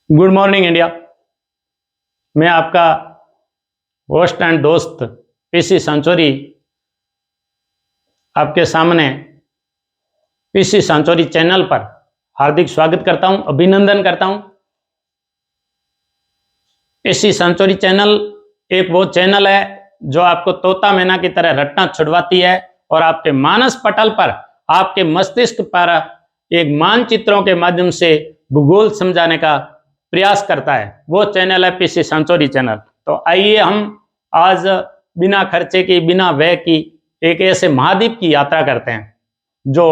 Good morning India. मैं आपका host and दोस्त पीसी सांचौरी आपके सामने पीसी सांचौरी चैनल पर हार्दिक स्वागत करता हूं, अभिनंदन करता हूं। पीसी सांचौरी चैनल एक वो चैनल है जो आपको तोता मैना की तरह रटना छुड़वाती है और आपके मानस पटल पर, आपके मस्तिष्क पर एक मानचित्रों के माध्यम से भूगोल समझाने का प्रयास करता है। वो चैनल है पीसी सांचौरी चैनल। तो आइए हम आज बिना खर्चे की, बिना व्यय की एक ऐसे महाद्वीप की यात्रा करते हैं जो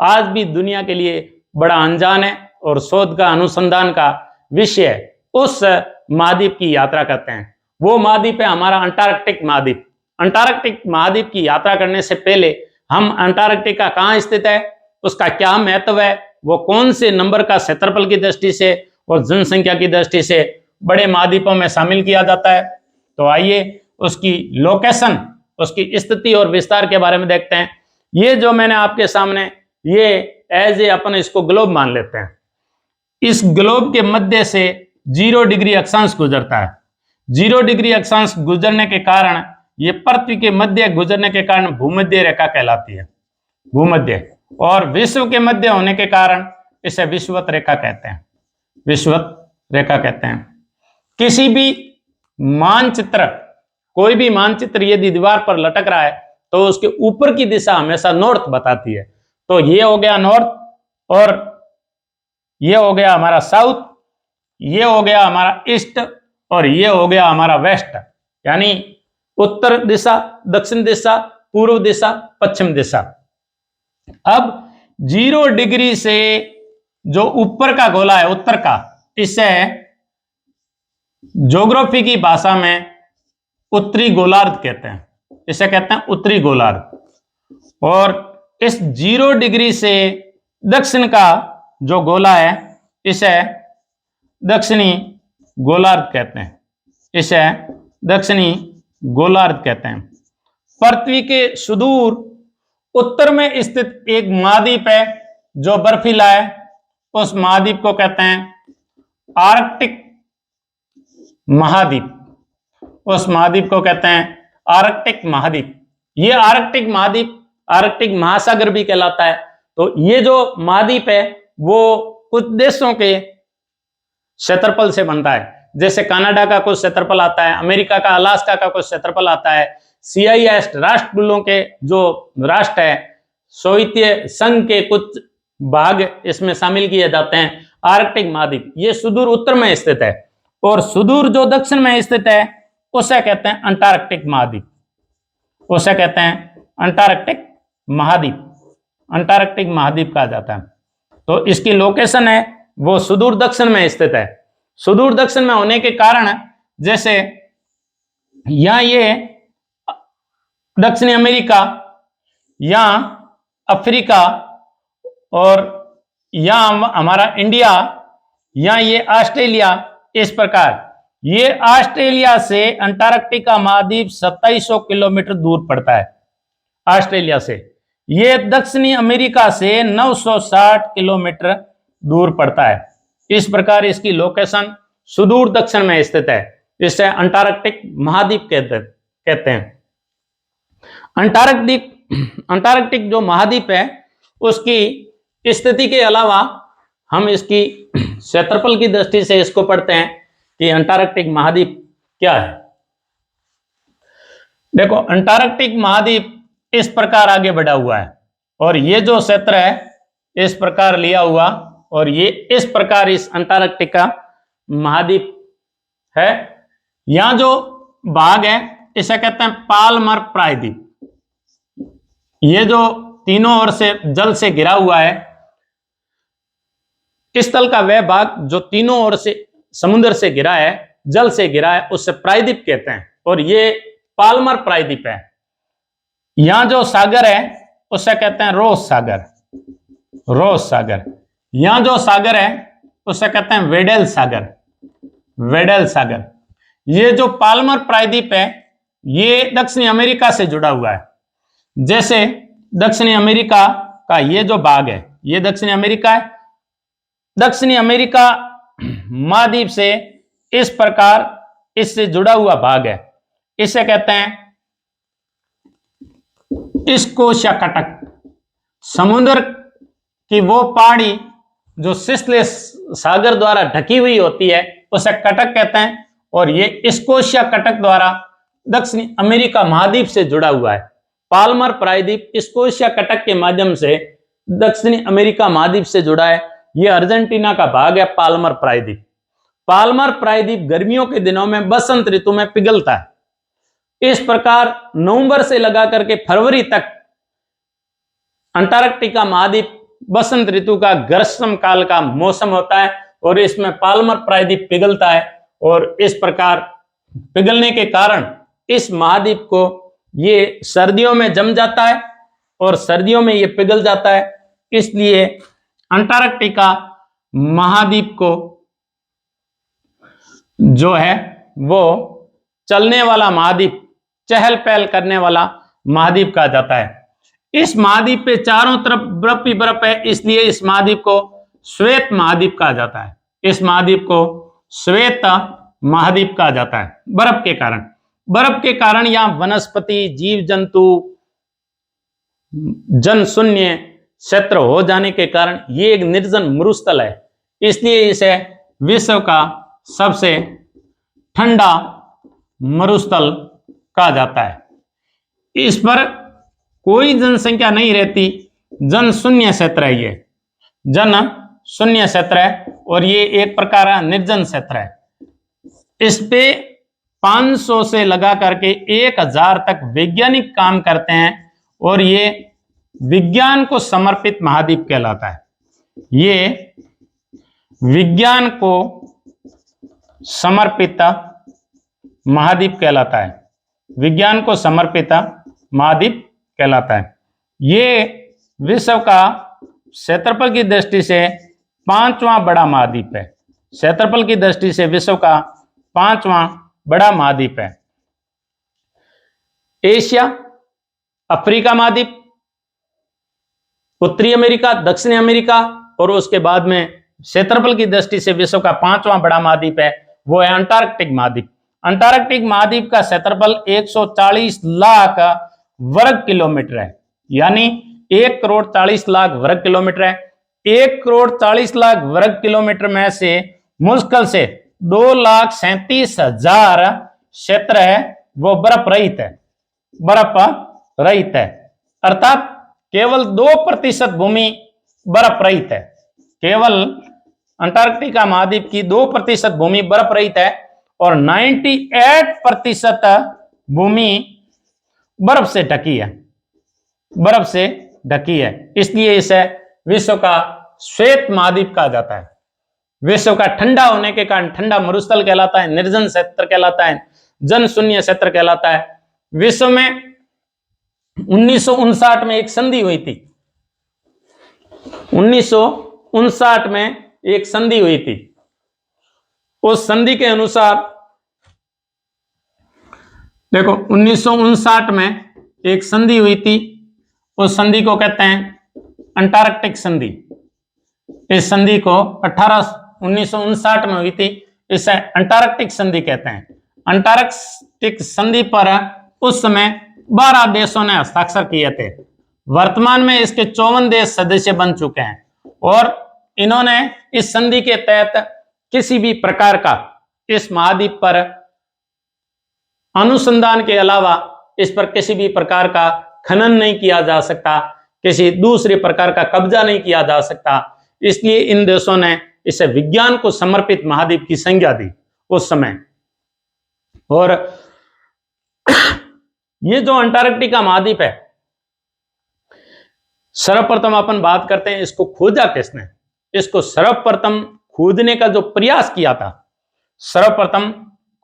आज भी दुनिया के लिए बड़ा अनजान है और शोध का, अनुसंधान का विषय है। उस महाद्वीप की यात्रा करते हैं। वो महाद्वीप है हमारा अंटार्कटिक महाद्वीप। अंटार्कटिक महाद्वीप की यात्रा करने से पहले हम अंटार्कटिका कहाँ स्थित है, उसका क्या महत्व है, वो कौन से नंबर का क्षेत्रफल की दृष्टि से और जनसंख्या की दृष्टि से बड़े महाद्वीपों में शामिल किया जाता है। तो आइए उसकी लोकेशन, उसकी स्थिति और विस्तार के बारे में देखते हैं। ये जो मैंने आपके सामने, ये एज ए अपन इसको ग्लोब मान लेते हैं। इस ग्लोब के मध्य से 0 डिग्री अक्षांश गुजरता है। 0 डिग्री अक्षांश गुजरने के कारण, ये पृथ्वी के मध्य गुजरने के कारण भूमध्य रेखा कहलाती है, भूमध्य। और विश्व के मध्य होने के कारण इसे विषुवत रेखा कहते हैं, विषुवत रेखा कहते हैं। किसी भी मानचित्र, कोई भी मानचित्र यदि दीवार पर लटक रहा है तो उसके ऊपर की दिशा हमेशा नॉर्थ बताती है। तो ये हो गया नॉर्थ, और ये हो गया हमारा साउथ, ये हो गया हमारा ईस्ट, और ये हो गया हमारा वेस्ट, यानी उत्तर दिशा, दक्षिण दिशा, पूर्व दिशा, पश्चिम दिशा। अब 0 डिग्री से जो ऊपर का गोला है, उत्तर का, इसे ज्योग्राफी की भाषा में उत्तरी गोलार्ध कहते हैं। इसे कहते हैं उत्तरी गोलार्ध। और इस 0 डिग्री से दक्षिण का जो गोला है, इसे दक्षिणी गोलार्ध कहते हैं। इसे दक्षिणी गोलार्ध कहते हैं। पृथ्वी के सुदूर उत्तर में स्थित एक महाद्वीप है जो बर्फीला है। उस महाद्वीप को कहते हैं आर्कटिक महाद्वीप। उस महाद्वीप को कहते हैं आर्कटिक महाद्वीप। ये आर्कटिक महाद्वीप आर्कटिक महासागर भी कहलाता है। तो ये जो महाद्वीप है वो कुछ देशों के क्षेत्रफल से बनता है। जैसे कनाडा का कुछ क्षेत्रफल आता है, अमेरिका का, अलास्का का कुछ क्षेत्रफल आता है, CIS राष्ट्रकुलों के जो राष्ट्र है, सोवियत संघ के कुछ भाग इसमें शामिल किए जाते हैं। आर्कटिक महाद्वीप ये सुदूर उत्तर में स्थित है, और सुदूर जो दक्षिण में स्थित है उसे कहते हैं अंटार्कटिक महाद्वीप। उसे कहते हैं अंटार्कटिक महाद्वीप। अंटार्कटिक महाद्वीप कहा जाता है। तो इसकी लोकेशन है वो सुदूर दक्षिण में स्थित है। सुदूर दक्षिण में होने के कारण, जैसे यहां ये दक्षिणी अमेरिका, यहां अफ्रीका, और यहां हमारा इंडिया, यहां ये ऑस्ट्रेलिया। इस प्रकार ये ऑस्ट्रेलिया से अंटार्कटिका महाद्वीप 2700 किलोमीटर दूर पड़ता है। ऑस्ट्रेलिया से ये दक्षिणी अमेरिका से 960 किलोमीटर दूर पड़ता है। इस प्रकार इसकी लोकेशन सुदूर दक्षिण में स्थित है। इसे अंटार्कटिक महाद्वीप कहते हैं। अंटार्कटिक जो महाद्वीप है उसकी स्थिति के अलावा हम इसकी क्षेत्रफल की दृष्टि से इसको पढ़ते हैं कि अंटार्कटिक महाद्वीप क्या है। देखो, अंटार्कटिक महाद्वीप इस प्रकार आगे बढ़ा हुआ है, और ये जो क्षेत्र है इस प्रकार लिया हुआ, और ये इस प्रकार इस अंटार्कटिका महाद्वीप है। यहां जो भाग है इसे कहते हैं पाल्मर प्रायद्वीप। ये जो तीनों ओर से जल से घिरा हुआ है, इस तल का वह भाग जो तीनों ओर से समुद्र से घिरा है, जल से घिरा है, उससे प्रायद्वीप कहते हैं, और ये पाल्मर प्रायद्वीप है। यहां जो सागर है उसे कहते हैं रोस सागर। रोस सागर। यहां जो सागर है उसे कहते हैं वेडेल सागर। वेडेल सागर। ये जो पाल्मर प्रायद्वीप है ये दक्षिणी अमेरिका से जुड़ा हुआ है। जैसे दक्षिणी अमेरिका का ये जो भाग है, ये दक्षिणी अमेरिका है। दक्षिणी अमेरिका महाद्वीप से इस प्रकार इससे जुड़ा हुआ भाग है, इसे कहते हैं स्कोशिया कटक। समुद्र की वो पहाड़ी जो सिसले सागर द्वारा ढकी हुई होती है उसे कटक कहते हैं, और ये स्कोशिया कटक द्वारा दक्षिणी अमेरिका महाद्वीप से जुड़ा हुआ है। पाल्मर प्रायद्वीप स्कोशिया कटक के माध्यम से दक्षिणी अमेरिका महाद्वीप से जुड़ा है। यह अर्जेंटीना का भाग है पाल्मर प्रायद्वीप। पाल्मर प्रायद्वीप गर्मियों के दिनों में बसंत ऋतु में पिघलता है। इस प्रकार नवंबर से लगा करके फरवरी तक अंटार्कटिका महाद्वीप बसंत ऋतु का ग्रीष्म काल का मौसम होता है, और इसमें पाल्मर प्रायद्वीप पिघलता है, और इस प्रकार पिघलने के कारण इस महाद्वीप को ये सर्दियों में जम जाता है और सर्दियों में ये पिघल जाता है। इसलिए अंटार्कटिका महाद्वीप को जो है वो चलने वाला महाद्वीप, चहल पहल करने वाला महाद्वीप कहा जाता है। इस महाद्वीप पे चारों तरफ बर्फ ही बर्फ है, इसलिए इस महाद्वीप को श्वेत महाद्वीप कहा जाता है। इस महाद्वीप को श्वेत महाद्वीप कहा जाता है बर्फ के कारण यहाँ वनस्पति, जीव जंतु, जन शून्य क्षेत्र हो जाने के कारण ये एक निर्जन मरुस्थल है, इसलिए इसे विश्व का सबसे ठंडा मरुस्थल कहा जाता है। इस पर कोई जनसंख्या नहीं रहती, जन शून्य क्षेत्र है, ये जन शून्य क्षेत्र है, और ये एक प्रकार का निर्जन क्षेत्र है। इस पे 500 से लगा करके 1000 तक वैज्ञानिक काम करते हैं, और ये विज्ञान को समर्पित महाद्वीप कहलाता है। ये विज्ञान को समर्पित महाद्वीप कहलाता है, विज्ञान को समर्पित महाद्वीप कहलाता है। ये विश्व का क्षेत्रफल की दृष्टि से 5वां बड़ा महाद्वीप है। क्षेत्रफल की दृष्टि से विश्व का 5वां बड़ा महाद्वीप है। एशिया, अफ्रीका महाद्वीप, उत्तरी अमेरिका, दक्षिणी अमेरिका, और उसके बाद में क्षेत्रफल की दृष्टि से विश्व का 5वां बड़ा महाद्वीप है, वो है अंटार्कटिक महाद्वीप। अंटार्कटिक महाद्वीप का क्षेत्रफल 140 लाख वर्ग किलोमीटर है, यानी 1,40,00,000 वर्ग किलोमीटर है। 1,40,00,000 वर्ग किलोमीटर में से मुश्किल से 2,37,000 क्षेत्र है वो बर्फ रहित है, अर्थात केवल 2% भूमि बर्फ रहित है। केवल अंटार्कटिका महाद्वीप की 2% भूमि बर्फ रहित है, और 98% भूमि बर्फ से ढकी है, इसलिए इसे विश्व का श्वेत महाद्वीप कहा जाता है। विश्व का ठंडा होने के कारण ठंडा मरुस्थल कहलाता है, निर्जन क्षेत्र कहलाता है, जन शून्य क्षेत्र कहलाता है। विश्व में 1959 में एक संधि हुई थी। 1959 में एक संधि हुई थी। उस संधि के अनुसार देखो, 1959 में एक संधि हुई थी, उस संधि को कहते हैं अंटार्कटिक संधि। इस संधि को 1959 में हुई थी, इसे अंटार्कटिक संधि कहते हैं। अंटार्कटिक संधि पर उस समय 12 देशों ने हस्ताक्षर किए थे। वर्तमान में इसके 54 देश सदस्य बन चुके हैं, और इन्होंने इस संधि के तहत किसी भी प्रकार का इस महाद्वीप पर अनुसंधान के अलावा इस पर किसी भी प्रकार का खनन नहीं किया जा सकता, किसी दूसरे प्रकार का कब्जा नहीं किया जा सकता। इसलिए इन देशों ने इसे विज्ञान को समर्पित महाद्वीप की संज्ञा दी उस समय। और ये जो अंटार्कटिका महाद्वीप है, सर्वप्रथम अपन बात करते हैं इसको खोजा किसने। इसको सर्वप्रथम खोजने का जो प्रयास किया था, सर्वप्रथम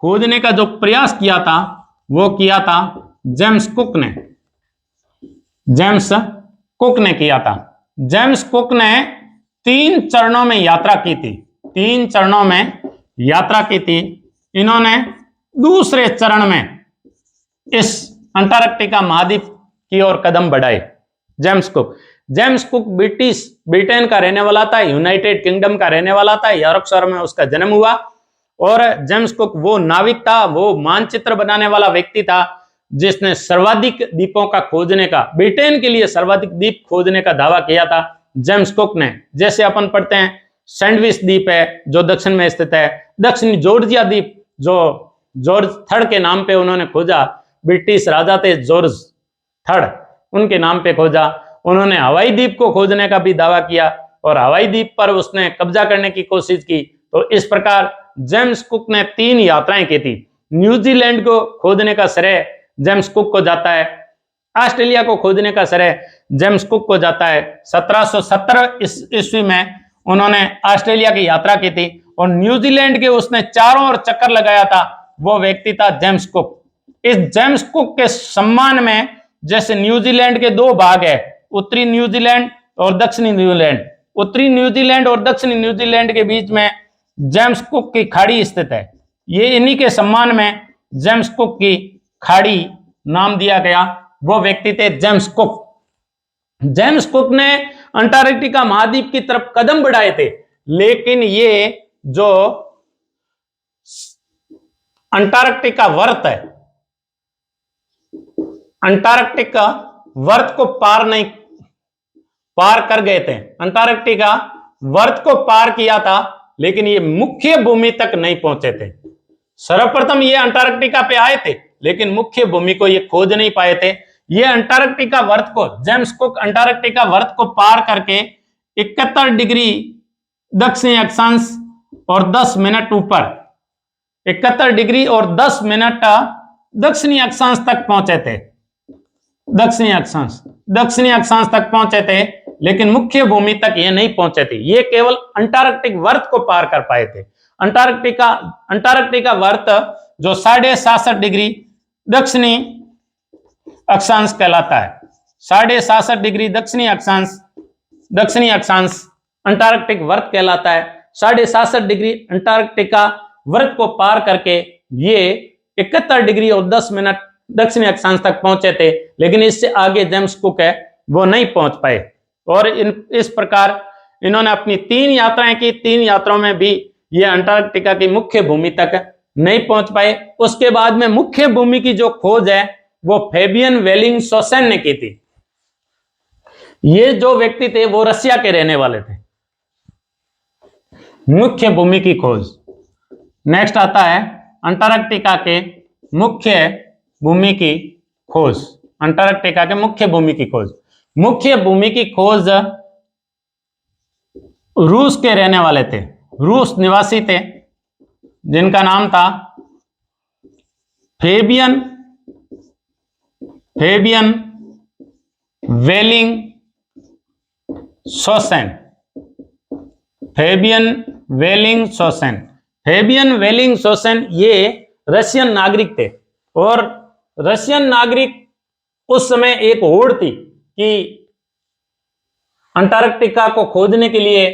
खोजने का जो प्रयास किया था वो किया था जेम्स कुक ने। जेम्स कुक ने किया था। जेम्स कुक ने 3 चरणों में यात्रा की थी। 3 चरणों में यात्रा की थी। इन्होंने दूसरे चरण में इस अंटार्कटिका महाद्वीप की ओर कदम बढ़ाए। James cook James cook Britain का रहने वाला था, यूनाइटेड किंगडम का रहने वाला था, यॉर्कशायर में उसका जन्म हुआ। और जेम्स कुक वो नाविक था, वो मानचित्र बनाने वाला व्यक्ति था जिसने सर्वाधिक द्वीपों का खोजने का, ब्रिटेन के लिए सर्वाधिक द्वीप खोजने का दावा किया था जेम्स कुक ने। जैसे अपन पढ़ते हैं सैंडविच द्वीप है जो दक्षिण में स्थित है, दक्षिणी जॉर्जिया द्वीप जो जॉर्ज थर्ड के नाम पे उन्होंने खोजा, ब्रिटिश राजा थे जॉर्ज थर्ड, उनके नाम पे खोजा। उन्होंने हवाई द्वीप को खोजने का भी दावा किया और हवाई द्वीप पर उसने कब्जा करने की कोशिश की। तो इस प्रकार जेम्स कुक ने 3 यात्राएं की थी। न्यूजीलैंड को खोजने का श्रेय जेम्स कुक को जाता है, ऑस्ट्रेलिया को खोजने का श्रेय जेम्स कुक को जाता है। 1717 ईस्वी में उन्होंने ऑस्ट्रेलिया की यात्रा की थी और न्यूजीलैंड के उसने चारों ओर चक्कर लगाया था, वो व्यक्ति था जेम्स कुक। इस जेम्स कुक के सम्मान में जैसे न्यूजीलैंड के 2 भाग है, उत्तरी न्यूजीलैंड और दक्षिणी न्यूजीलैंड। उत्तरी न्यूजीलैंड और दक्षिणी न्यूजीलैंड के बीच में जेम्स कुक की खाड़ी स्थित है। ये इन्हीं के सम्मान में जेम्स कुक की खाड़ी नाम दिया गया। वो व्यक्ति थे जेम्स कुक। जेम्स कुक ने अंटार्कटिका महाद्वीप की तरफ कदम बढ़ाए थे, लेकिन ये जो अंटार्कटिका वर्त है, अंटार्कटिका वर्त को पार कर गए थे। अंटार्कटिका वर्त को पार किया था, लेकिन ये मुख्य भूमि तक नहीं पहुंचे थे। सर्वप्रथम ये अंटार्कटिका पे आए थे, लेकिन मुख्य भूमि को ये खोज नहीं पाए थे। ये अंटार्कटिका वर्त को, जेम्स कुक अंटार्कटिका वर्त को पार करके 71 डिग्री दक्षिणी अक्षांश और 10 मिनट ऊपर, 71 डिग्री और 10 मिनट दक्षिणी अक्षांश तक पहुंचे थे। दक्षिणी अक्षांश तक पहुंचे थे, लेकिन मुख्य भूमि तक ये नहीं पहुंचे थे। ये केवल अंटार्कटिक वर्त को पार कर पाए थे। अंटार्कटिका वर्त जो 67.5 डिग्री दक्षिणी अक्षांश कहलाता है। 67.5 डिग्री दक्षिणी अक्षांश अंटार्कटिक वर्त कहलाता है। 67.5 डिग्री अंटार्कटिका वर्त को पार करके ये 71 डिग्री और 10 मिनट दक्षिणी अक्षांश तक पहुंचे थे, लेकिन इससे आगे जेम्स कुक है वो नहीं पहुंच पाए। और इस प्रकार इन्होंने अपनी 3 यात्राएं की। 3 यात्राओं में भी ये अंटार्कटिका की मुख्य भूमि तक नहीं पहुंच पाए। उसके बाद में मुख्य भूमि की जो खोज है वो फेबियन वेलिंगसोसन ने की थी। ये जो व्यक्ति थे वो रशिया के रहने वाले थे। मुख्य भूमि की खोज। नेक्स्ट आता है अंटार्कटिका के मुख्य भूमि की खोज। अंटार्कटिका के मुख्य भूमि की खोज। मुख्य भूमि की खोज रूस के रहने वाले थे, रूस निवासी थे, जिनका नाम था फेबियन वेलिंगसोसन। फेबियन वेलिंगसोसन ये रशियन नागरिक थे। और रशियन नागरिक उस समय एक होड़ थी कि अंटार्कटिका को खोजने के लिए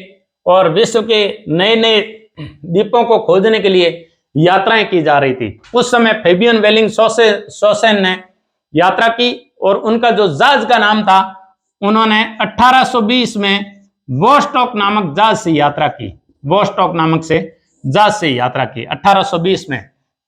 और विश्व के नए नए द्वीपों को खोजने के लिए यात्राएं की जा रही थी। उस समय फेबियन वेलिंगसोसन ने यात्रा की और उनका जो जहाज का नाम था, उन्होंने 1820 में वोस्टॉक नामक जहाज से यात्रा की। 1820 में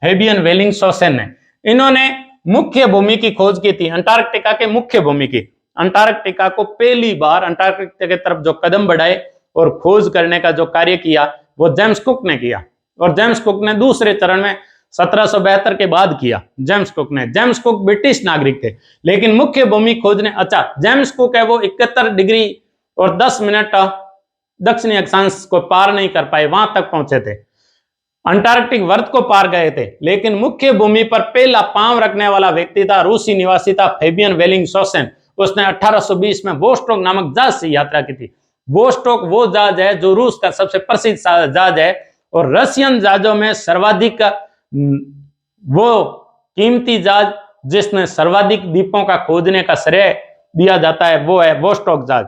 फेबियन वेलिंगसोसन ने, इन्होंने मुख्य भूमि की खोज की थी, अंटार्कटिका के मुख्य भूमि की। अंटार्कटिका को पहली बार अंटार्कटिका की तरफ जो कदम बढ़ाए और खोज करने का जो कार्य किया वो जेम्स कुक ने किया। और जेम्स कुक ने दूसरे चरण में 1772 के बाद किया। जेम्स कुक ब्रिटिश नागरिक थे, लेकिन मुख्य भूमि खोजने, अच्छा जेम्स कुक है वो 71 डिग्री और 10 मिनट दक्षिणी अक्षांश को पार नहीं कर पाए, वहां तक पहुंचे थे, अंटार्कटिक वर्त को पार गए थे, लेकिन मुख्य भूमि पर पहला पांव रखने वाला व्यक्ति था, रूसी निवासी था फेबियन वेलिंगसोसन। उसने 1820 में वोस्टॉक नामक जहाज से यात्रा की थी। वोस्टॉक वो जहाज है जो रूस का सबसे प्रसिद्ध जहाज है, और रशियन जहाजों में सर्वाधिक वो कीमती जहाज जिसने सर्वाधिक द्वीपों का खोजने का श्रेय दिया जाता है वो है वोस्टॉक जहाज।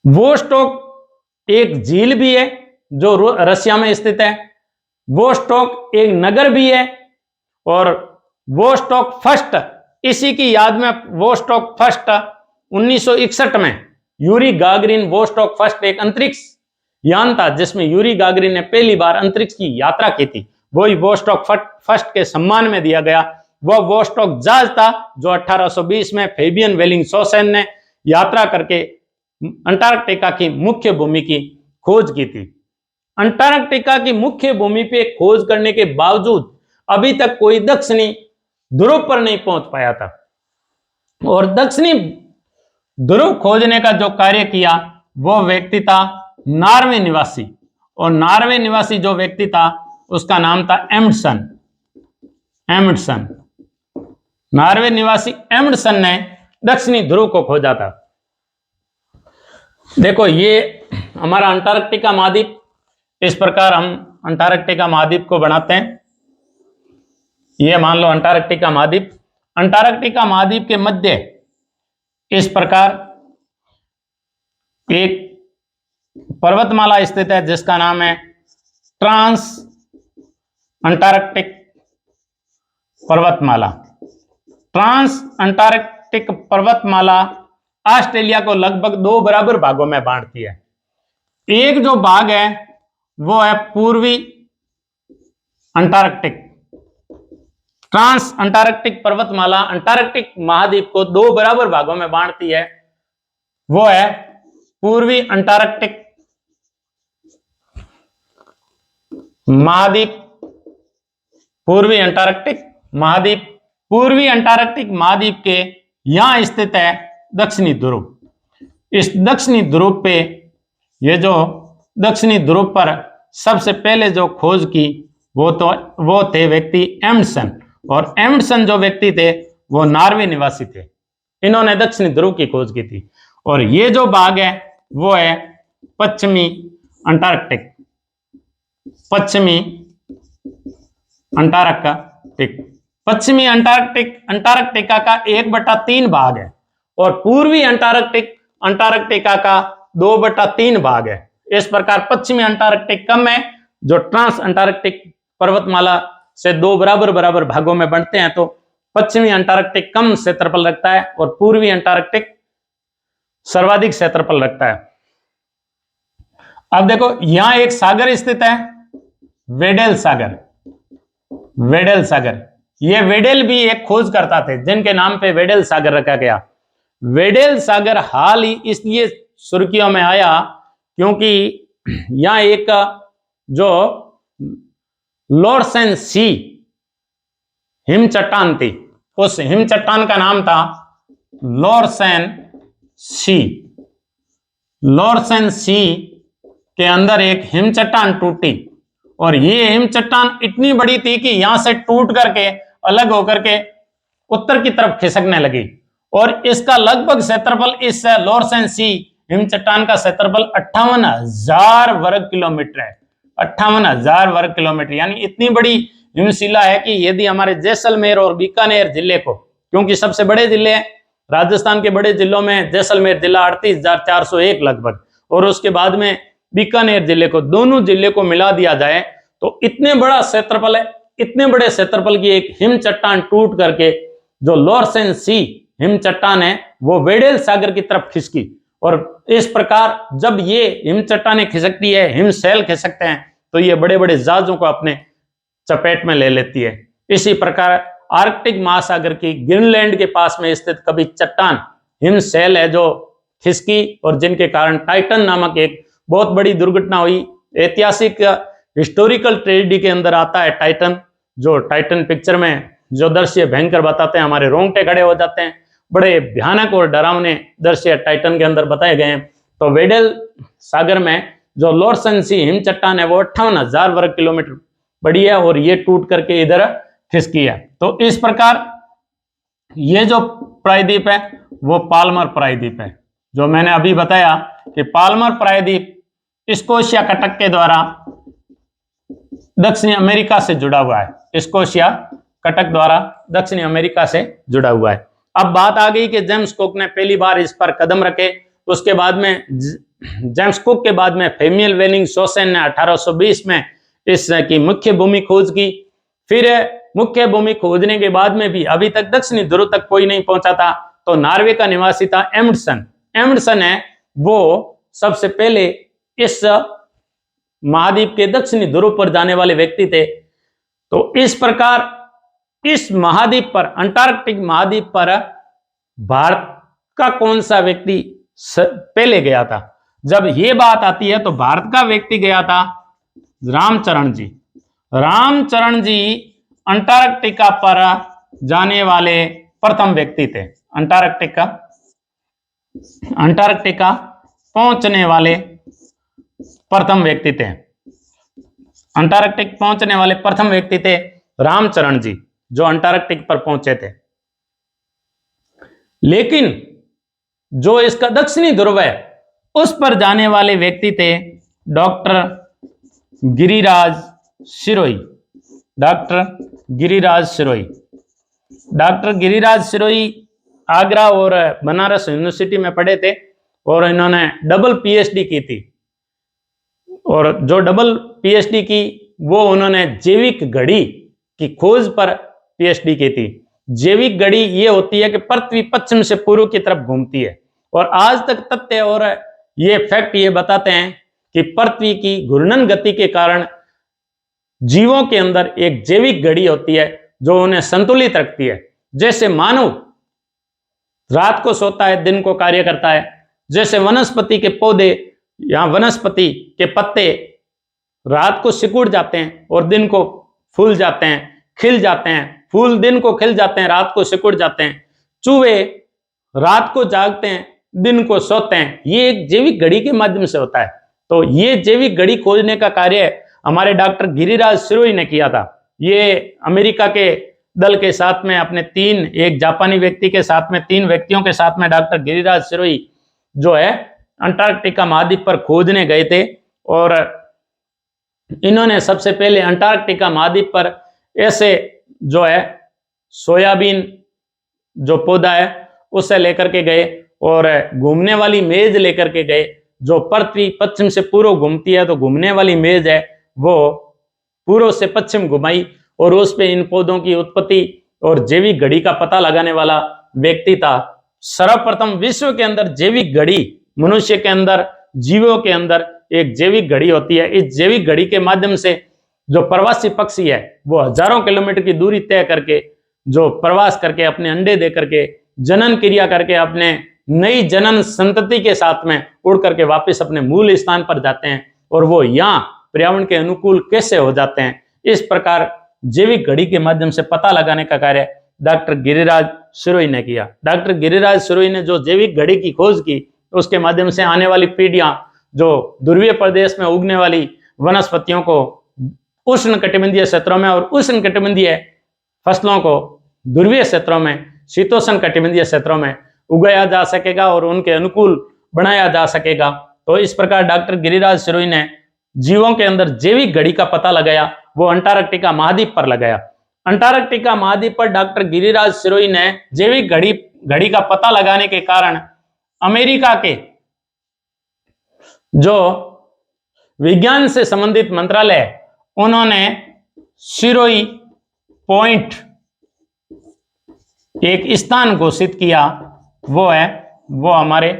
वोस्टॉक एक झील भी है जो रशिया में स्थित है। वोस्टॉक एक नगर भी है, और वोस्टॉक फर्स्ट, इसी की याद में वोस्टॉक फर्स्ट 1961 में यूरी गागरिन वोस्टॉक फर्स्ट एक अंतरिक्ष यान था जिसमें यूरी गागरिन ने पहली बार अंतरिक्ष की यात्रा की थी, वही वोस्टॉक फर्स्ट के सम्मान में दिया गया। वह वोस्टॉक जहाज था जो 1820 में फेबियन वेलिंगशॉसेन ने यात्रा करके अंटार्कटिका की मुख्य भूमि की खोज की थी। अंटार्कटिका की मुख्य भूमि पे खोज करने के बावजूद अभी तक कोई दक्षिणी ध्रुव पर नहीं पहुंच पाया था, और दक्षिणी ध्रुव खोजने का जो कार्य किया वो व्यक्ति था नॉर्वे निवासी, और नॉर्वे निवासी जो व्यक्ति था उसका नाम था एम्डसन। नॉर्वे निवासी एम्डसन ने दक्षिणी ध्रुव को खोजा था। देखो ये हमारा अंटार्कटिका महाद्वीप, इस प्रकार हम अंटार्कटिका महाद्वीप को बनाते हैं। ये मान लो अंटार्कटिका महाद्वीप, अंटार्कटिका महाद्वीप के मध्य इस प्रकार एक पर्वतमाला स्थित है जिसका नाम है ट्रांस अंटार्कटिक पर्वतमाला। ट्रांस अंटार्कटिक पर्वतमाला ऑस्ट्रेलिया को लगभग 2 बराबर भागों में बांटती है। एक जो भाग है वो है पूर्वी अंटार्कटिक। ट्रांस अंटार्कटिक पर्वतमाला अंटार्कटिक महाद्वीप को 2 बराबर भागों में बांटती है, वो है पूर्वी अंटार्कटिक महाद्वीप, पूर्वी अंटार्कटिक महाद्वीप। पूर्वी अंटार्कटिक महाद्वीप के यहां स्थित है दक्षिणी ध्रुव। इस दक्षिणी ध्रुव पे, ये जो दक्षिणी ध्रुव पर सबसे पहले जो खोज की वो थे व्यक्ति एम्डसन, और एम्डसन जो व्यक्ति थे वो नॉर्वे निवासी थे। इन्होंने दक्षिणी ध्रुव की खोज की थी। और ये जो भाग है वो है पश्चिमी अंटार्कटिक, पश्चिमी अंटार्कटिक। पश्चिमी अंटार्कटिका का 1/3 भाग है, और पूर्वी अंटार्कटिका का 2/3 भाग है। इस प्रकार पश्चिमी अंटार्कटिक कम है, जो ट्रांस अंटार्कटिक पर्वतमाला से 2 बराबर भागों में बंटते हैं, तो पश्चिमी अंटार्कटिक कम क्षेत्रफल रखता है और पूर्वी अंटार्कटिक सर्वाधिक क्षेत्रफल रखता है। अब देखो यहां एक सागर स्थित है, वेडेल सागर। वेडेल सागर, ये वेडेल भी एक खोज करता थे जिनके नाम पे वेडेल सागर रखा गया। वेडेल सागर हाल ही इसलिए सुर्खियों में आया क्योंकि यहां एक जो लोरसेन सी हिम चट्टान थी, उस हिम चट्टान का नाम था लोरसेन सी। लोरसेन सी के अंदर एक हिम चट्टान टूटी, और ये हिम चट्टान इतनी बड़ी थी कि यहां से टूट करके अलग होकर के उत्तर की तरफ खिसकने लगी, और इसका लगभग क्षेत्रफल, इस लोरसेन सी हिम चट्टान का क्षेत्रफल 58,000 वर्ग किलोमीटर है। 58,000 वर्ग किलोमीटर, यानी इतनी बड़ी हिमशिला है कि यदि हमारे जैसलमेर और बीकानेर जिले को, क्योंकि सबसे बड़े जिले हैं राजस्थान के बड़े जिलों में जैसलमेर जिला 38,401 लगभग, और उसके बाद में बीकानेर जिले को, दोनों जिले को मिला दिया जाए तो इतने बड़ा क्षेत्रफल है। इतने बड़े क्षेत्रफल की एक हिम चट्टान टूट करके जो लोरसेन सी हिम चट्टान है वो वेडेल सागर की तरफ खिसकी, और इस प्रकार जब ये हिम चट्टानें खिसकती है, हिम शैल खिसकते हैं, तो ये बड़े बड़े जहाजों को अपने चपेट में ले लेती है। इसी प्रकार आर्कटिक महासागर की ग्रीनलैंड के पास में स्थित कभी चट्टान हिम शैल है जो खिसकी, और जिनके कारण टाइटन नामक एक बहुत बड़ी दुर्घटना हुई। ऐतिहासिक हिस्टोरिकल ट्रेजेडी के अंदर आता है टाइटन, जो टाइटन पिक्चर में जो दृश्य भयंकर बताते हैं, हमारे रोंगटे खड़े हो जाते हैं। बड़े भयानक और डरावने दृश्य टाइटन के अंदर बताए गए हैं। तो वेडेल सागर में जो लोरसेन सी हिम चट्टान है वो 58,000 वर्ग किलोमीटर बड़ी है, और ये टूट करके इधर खिसकी है। तो इस प्रकार ये जो प्रायद्वीप है वो पाल्मर प्रायद्वीप है, जो मैंने अभी बताया कि पाल्मर प्रायद्वीप स्कोशिया कटक के द्वारा दक्षिणी अमेरिका से जुड़ा हुआ है। स्कोशिया कटक द्वारा दक्षिणी अमेरिका से जुड़ा हुआ है। अब बात आ गई कि जेम्स कुक ने पहली बार इस पर कदम रखे, उसके बाद में जेम्स कुक के बाद में सैमुअल वेलिंगशॉसेन ने 1820 में इसकी मुख्य भूमि खोज की। फिर मुख्य भूमि खोजने के बाद में भी अभी तक दक्षिणी ध्रुव तक कोई नहीं पहुंचा था। तो नॉर्वे का निवासी था एम्डसन। एम्डसन है वो सबसे पहले इस महाद्वीप के दक्षिणी ध्रुव पर जाने वाले व्यक्ति थे। तो इस प्रकार इस महाद्वीप पर, अंटार्कटिक महाद्वीप पर भारत का कौन सा व्यक्ति पहले गया था? जब ये बात आती है तो भारत का व्यक्ति गया था रामचरण जी। रामचरण जी अंटार्कटिका पर जाने वाले प्रथम व्यक्ति थे। अंटार्कटिका पहुंचने वाले प्रथम व्यक्ति थे। अंटार्कटिक पहुंचने वाले प्रथम व्यक्ति थे रामचरण जी, जो अंटार्कटिक पर पहुंचे थे। लेकिन जो इसका दक्षिणी ध्रुव है उस पर जाने वाले व्यक्ति थे doctor Giriraj Sirohi. Doctor Giriraj Sirohi. Doctor Giriraj Sirohi Agra और बनारस यूनिवर्सिटी में पढ़े थे और इन्होंने डबल पीएचडी की थी। और जो डबल पीएचडी की वो उन्होंने जैविक घड़ी की खोज पर पीएचडी की थी। जैविक घड़ी ये होती है कि पृथ्वी पश्चिम से पूर्व की तरफ घूमती है और आज तक तथ्य और ये फैक्ट ये बताते हैं कि पृथ्वी की घूर्णन गति के कारण जीवों के अंदर एक जैविक घड़ी होती है जो उन्हें संतुलित रखती है। जैसे मानव रात को सोता है, दिन को कार्य करता है, जैसे वनस्पति के पौधे या वनस्पति के पत्ते रात को सिकुड़ जाते हैं और दिन को फूल जाते हैं, खिल जाते हैं। फूल दिन को खिल जाते हैं, रात को सिकुड़ जाते हैं। चूहे रात को जागते हैं, दिन को सोते हैं। ये एक जैविक घड़ी के माध्यम से होता है। तो ये जैविक घड़ी खोजने का कार्य हमारे डॉक्टर गिरिराज सिरोही ने किया था। ये अमेरिका के दल के साथ में अपने एक जापानी व्यक्ति के साथ में 3 व्यक्तियों के साथ में डॉक्टर गिरिराज सिरोही जो है अंटार्कटिका महाद्वीप पर खोजने गए थे और इन्होंने सबसे पहले अंटार्कटिका महाद्वीप पर ऐसे जो है सोयाबीन जो पौधा है उसे लेकर के गए और घूमने वाली मेज लेकर के गए। जो पृथ्वी पश्चिम से पूर्व घूमती है तो घूमने वाली मेज है वो पूर्व से पश्चिम घुमाई और उस पे इन पौधों की उत्पत्ति और जैविक घड़ी का पता लगाने वाला व्यक्ति था। सर्वप्रथम विश्व के अंदर जैविक घड़ी, मनुष्य के अंदर, जीवों के अंदर एक जैविक घड़ी होती है। इस जैविक घड़ी के माध्यम से जो प्रवासी पक्षी है वो हजारों किलोमीटर की दूरी तय करके जो प्रवास करके अपने अंडे दे करके जनन क्रिया करके अपने नई जनन संतति के साथ में उड़ करके वापस अपने मूल स्थान पर जाते हैं और वो यहाँ पर्यावरण के अनुकूल कैसे हो जाते हैं। इस प्रकार जैविक घड़ी के माध्यम से पता लगाने का कार्य डॉक्टर गिरिराज सिरोही ने किया। डॉक्टर गिरिराज सिरोही ने जो जैविक घड़ी की खोज की उसके माध्यम से आने वाली पीढ़ियां जो ध्रुवीय प्रदेश में उगने वाली वनस्पतियों को उष्ण कटिबंधीय क्षेत्रों में और उष्ण कटिबंधीय फसलों को ध्रुवीय क्षेत्रों में, शीतोष्ण कटिबंधीय क्षेत्रों में उगाया जा सकेगा और उनके अनुकूल बनाया जा सकेगा। तो इस प्रकार डॉक्टर गिरिराज सिरोही ने जीवों के अंदर जैविक घड़ी का पता लगाया, वो अंटार्कटिका महाद्वीप पर लगाया। अंटार्कटिका महाद्वीप पर डॉक्टर गिरिराज सिरोही ने जैविक घड़ी का पता लगाने के कारण अमेरिका के जो विज्ञान से संबंधित मंत्रालय है उन्होंने सिरोही पॉइंट एक स्थान घोषित किया। वो हमारे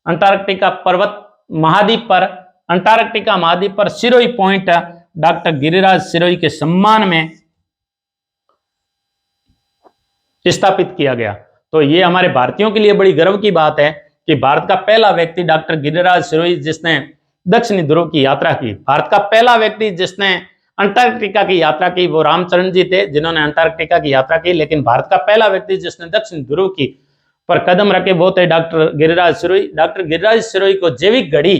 अंटार्कटिका पर्वत महाद्वीप पर, अंटार्कटिका महाद्वीप पर सिरोही पॉइंट डॉक्टर गिरिराज सिरोही के सम्मान में स्थापित किया गया। तो ये हमारे भारतीयों के लिए बड़ी गर्व की बात है कि भारत का पहला व्यक्ति डॉक्टर गिरिराज सिरोही जिसने दक्षिणी ध्रुव की यात्रा की। भारत का पहला व्यक्ति जिसने अंटार्कटिका की यात्रा की वो रामचरण जी थे जिन्होंने अंटार्कटिका की यात्रा की। लेकिन भारत का पहला व्यक्ति जिसने दक्षिण ध्रुव की पर कदम रखे वो थे डॉक्टर गिरिराज सिरोही। डॉक्टर गिरिराज सिरोही को जैविक घड़ी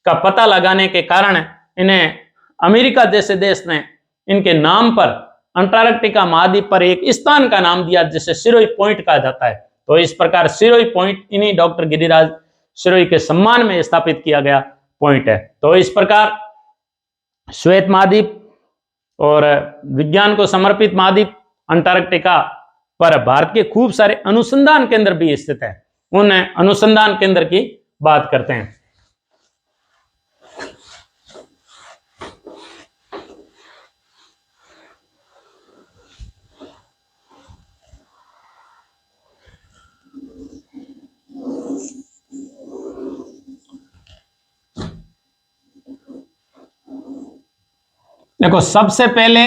का पता लगाने के कारण इन्हें अमेरिका जैसे देश ने इनके नाम पर अंटार्कटिका महाद्वीप पर एक स्थान का नाम दिया जिसे सिरोही पॉइंट कहा जाता है। तो इस प्रकार सिरोही पॉइंट इन्हीं डॉक्टर गिरिराज सिरोही के सम्मान में स्थापित किया गया पॉइंट है। तो इस प्रकार श्वेत महाद्वीप और विज्ञान को समर्पित महाद्वीप अंटार्कटिका पर भारत के खूब सारे अनुसंधान केंद्र भी स्थित है। उन अनुसंधान केंद्र की बात करते हैं। देखो, सबसे पहले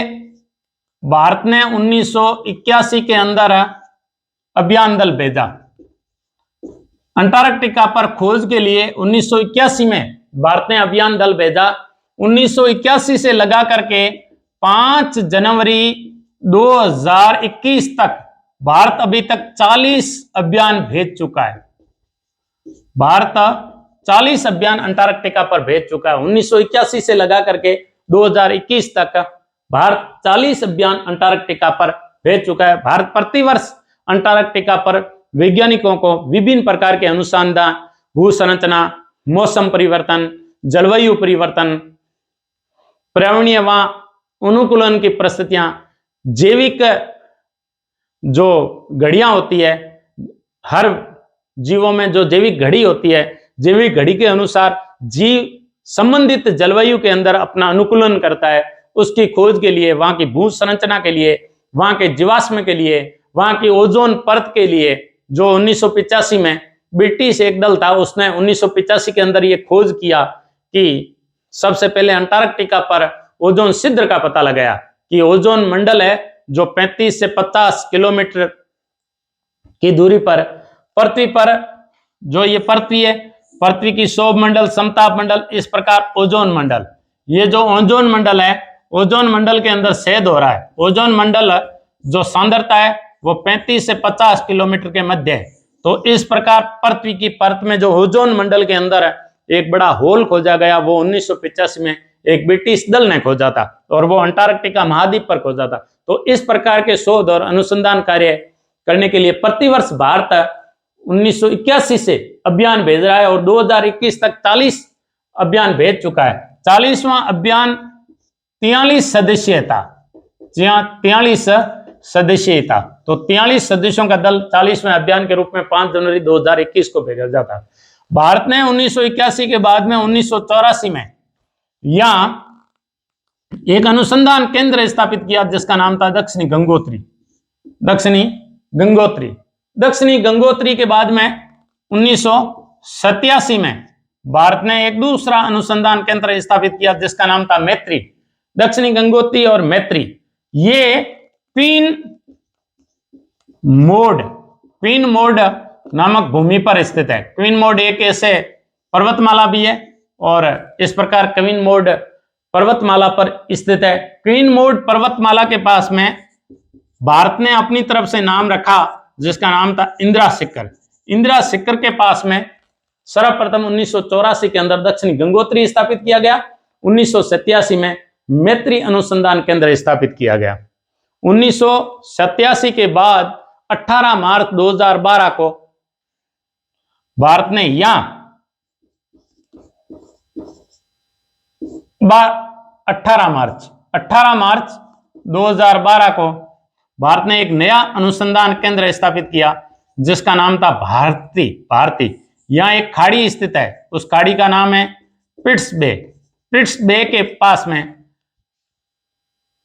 भारत ने 1981 के अंदर अभियान दल भेजा अंटार्कटिका पर खोज के लिए। 1981 में भारत ने अभियान दल भेजा। 1981 से लगा करके 5 जनवरी 2021 तक भारत अभी तक 40 अभियान भेज चुका है। भारत 40 अभियान अंटार्कटिका पर भेज चुका है। 1981 से लगा करके 2021 तक भारत 40 अभियान अंटार्कटिका पर भेज चुका है। भारत प्रतिवर्ष अंटार्कटिका पर वैज्ञानिकों को विभिन्न प्रकार के अनुसंधान, भू संरचना, मौसम परिवर्तन, जलवायु परिवर्तन, पर्यावरणीय व अनुकूलन की परिस्थितियां, जैविक जो घड़ियां होती है, हर जीवों में जो जैविक घड़ी होती है, जैविक घड़ी के अनुसार जीव संबंधित जलवायु के अंदर अपना अनुकूलन करता है, उसकी खोज के लिए, वहां की भू संरचना के लिए, वहां के जीवाश्म के लिए, वहां की ओजोन परत के लिए, जो 1985 में ब्रिटिश एक दल था, उसने 1985 के अंदर ये खोज किया कि सबसे पहले अंटार्कटिका पर ओजोन छिद्र का पता लगाया कि ओजोन मंडल है जो 35 से 50 किलोमीटर की दूरी पर पृथ्वी पर, जो ये पृथ्वी है, पृथ्वी की शोभ मंडल, समताप मंडल, इस प्रकार ओजोन मंडल, ये जो ओजोन मंडल है, ओजोन मंडल के अंदर छेद हो रहा है। ओजोन मंडल जो सांद्रता है वो 35 से 50 किलोमीटर के मध्य है। तो इस प्रकार पृथ्वी की परत में जो ओजोन मंडल के अंदर एक बड़ा होल खोजा गया, वो 1985 में एक ब्रिटिश दल ने खोजा था और वो अंटार्कटिका महाद्वीप पर खोजा था। तो इस प्रकार के शोध और अनुसंधान कार्य करने के लिए प्रतिवर्ष भारत 1981 से अभियान भेज रहा है और 2021 तक 40 अभियान भेज चुका है। 40वां अभियान 43 सदस्यीय था। जी हाँ, 43 सदस्यीय था। तो 43 सदस्यों का दल 40वें अभियान के रूप में 5 जनवरी 2021 को भेजा जाता। भारत ने 1981 के बाद में 1984 में यहां एक अनुसंधान केंद्र स्थापित किया जिसका नाम था दक्षिणी गंगोत्री। दक्षिणी गंगोत्री के बाद में 1987 में भारत ने एक दूसरा अनुसंधान केंद्र स्थापित किया जिसका नाम था मैत्री। दक्षिणी गंगोत्री और मैत्री ये क्वीन मोड नामक भूमि पर स्थित है। क्वीन मोड एक ऐसे पर्वतमाला भी है और इस प्रकार क्वीन मोड पर्वतमाला पर स्थित है। क्वीन मोड पर्वतमाला के पास में भारत ने अपनी तरफ से नाम रखा जिसका नाम था इंदिरा शिखर। इंदिरा शिखर के पास में सर्वप्रथम 1984 के अंदर दक्षिणी गंगोत्री स्थापित किया गया। 1987 में मैत्री अनुसंधान केंद्र स्थापित किया गया। 1987 के बाद 18 मार्च 2012 को भारत ने यहां 18 मार्च 2012 को भारत ने एक नया अनुसंधान केंद्र स्थापित किया जिसका नाम था भारती। यहां एक खाड़ी स्थित है, उस खाड़ी का नाम है पिट्स बे के पास में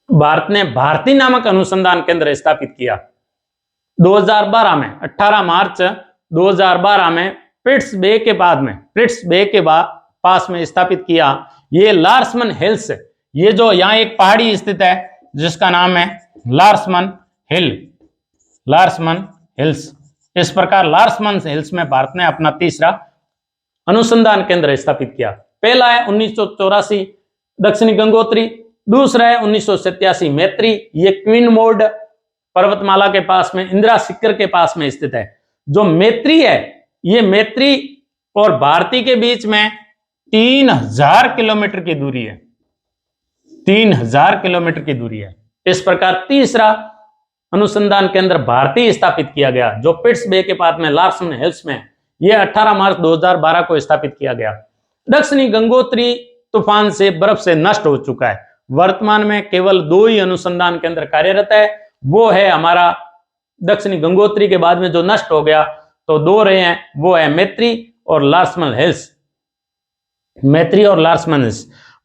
भारत ने भारती नामक अनुसंधान केंद्र स्थापित किया 2012 में। 18 मार्च 2012 में पिट्स बे के पास में स्थापित किया। ये लार्समन हिल्स, ये जो यहाँ एक पहाड़ी स्थित है जिसका नाम है लार्समन हिल्स। इस प्रकार लार्समन हिल्स में भारत ने अपना तीसरा अनुसंधान केंद्र स्थापित किया। पहला है 1984 दक्षिणी गंगोत्री, दूसरा है 1987 मैत्री। ये क्वीन मोड पर्वतमाला के पास में इंदिरा शिखर के पास में स्थित है। जो मैत्री है, ये मैत्री और भारती के बीच में 3000 किलोमीटर की दूरी है। 3000 किलोमीटर की दूरी है। इस प्रकार तीसरा अनुसंधान केंद्र भारती स्थापित किया गया जो पिट्स बे के पास में लार्सन हिल्स में, यह 18 मार्च 2012 को स्थापित किया गया। दक्षिणी गंगोत्री तूफान से बर्फ से नष्ट हो चुका है। वर्तमान में केवल 2 ही अनुसंधान केंद्र कार्यरत है। वो है हमारा दक्षिणी गंगोत्री के बाद में जो नष्ट हो गया, तो 2 रहे हैं, वो है मैत्री और लार्समन हिल्स।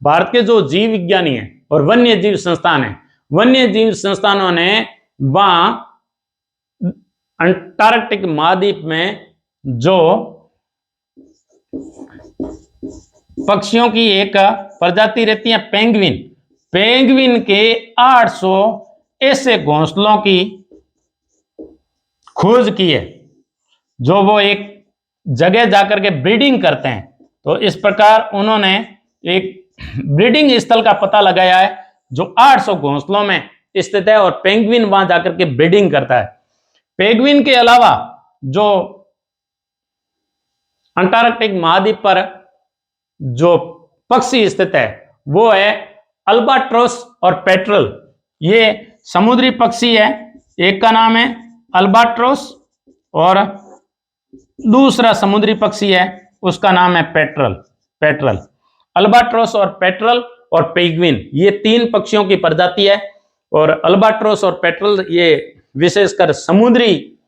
भारत के जो जीव विज्ञानी है और वन्य जीव संस्थान है, वन्य जीव संस्थानों ने वहां अंटार्कटिक महाद्वीप में जो पक्षियों की एक प्रजाति रहती है पेंगुइन, पेंगुइन के 800 ऐसे घोंसलों की खोज की है जो वो एक जगह जाकर के ब्रीडिंग करते हैं। तो इस प्रकार उन्होंने एक ब्रीडिंग स्थल का पता लगाया है जो 800 घोंसलों में स्थित है और पेंगुइन वहां जाकर के ब्रीडिंग करता है। पेंगुइन के अलावा जो अंटार्कटिक महाद्वीप पर जो पक्षी स्थित है वो है अल्बाट्रोस और पेट्रल। ये समुद्री पक्षी है, एक का नाम है अल्बाट्रोस और दूसरा समुद्री पक्षी है उसका नाम है पेट्रल। अल्बाट्रोस और पेट्रल और पेंगुइन ये 3 पक्षियों की प्रजाति है और अल्बाट्रोस और पेट्रल ये विशेषकर समुद्री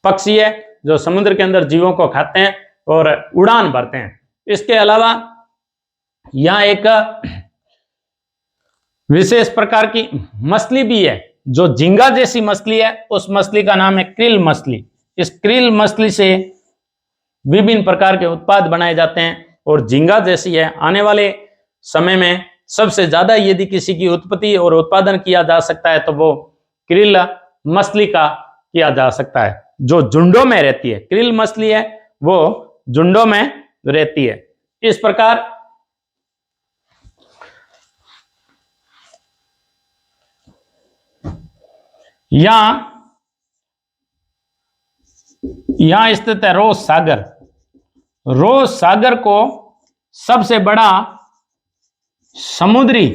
पक्षी है जो समुद्र के अंदर जीवों को खाते हैं और उड़ान भरते हैं। इसके अलावा यहां एक विशेष प्रकार की मछली भी है जो झींगा जैसी मछली है, उस मछली का नाम है क्रिल मछली। इस क्रिल मछली से विभिन्न प्रकार के उत्पाद बनाए जाते हैं और झींगा जैसी है। आने वाले समय में सबसे ज्यादा यदि किसी की उत्पत्ति और उत्पादन किया जा सकता है तो वो क्रिल मछली का किया जा सकता है जो झुंडों में रहती है। क्रिल मछली है वो झुंडों में रहती है। इस प्रकार यहां स्थित है रोज सागर। रोज सागर को सबसे बड़ा समुद्री